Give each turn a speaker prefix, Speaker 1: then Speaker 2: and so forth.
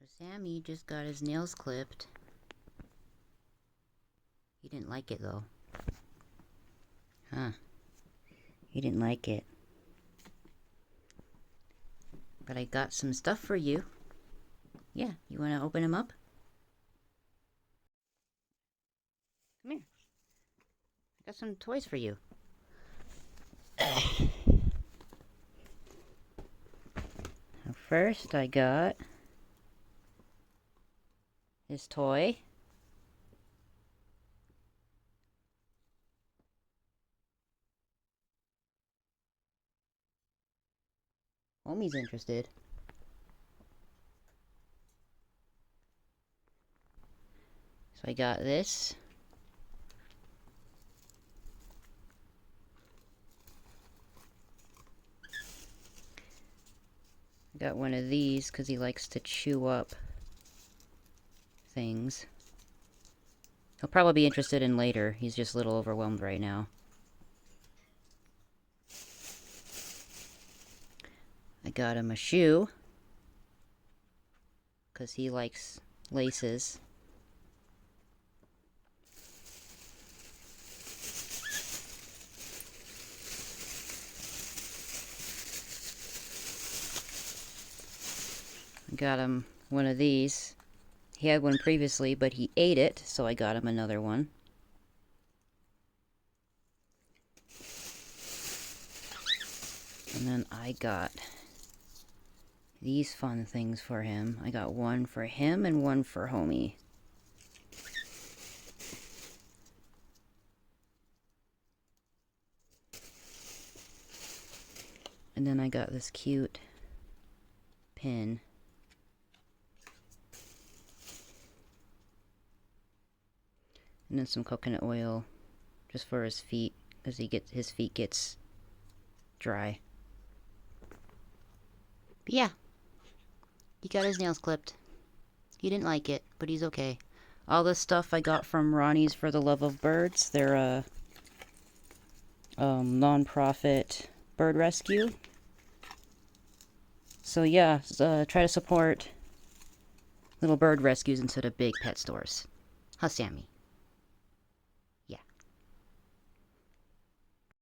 Speaker 1: So Sammy just got his nails clipped. He didn't like it though. Huh. He didn't like it. But I got some stuff for you. Yeah, you want to open them up? Come here. I got some toys for you. First, I got this toy. Homie's interested. So I got this. I got one of these because he likes to chew up things. He'll probably be interested in later. He's just a little overwhelmed right now. I got him a shoe because he likes laces. I got him one of these. He had one previously, but he ate it, so I got him another one. And then I got these fun things for him. I got one for him and one for Homie. And then I got this cute pin. And then some coconut oil just for his feet, because his feet gets dry. But yeah, he got his nails clipped. He didn't like it, but he's okay. All this stuff I got from Ronnie's For the Love of Birds. They're a non-profit bird rescue. So yeah, try to support little bird rescues instead of big pet stores. Huh, Sammy?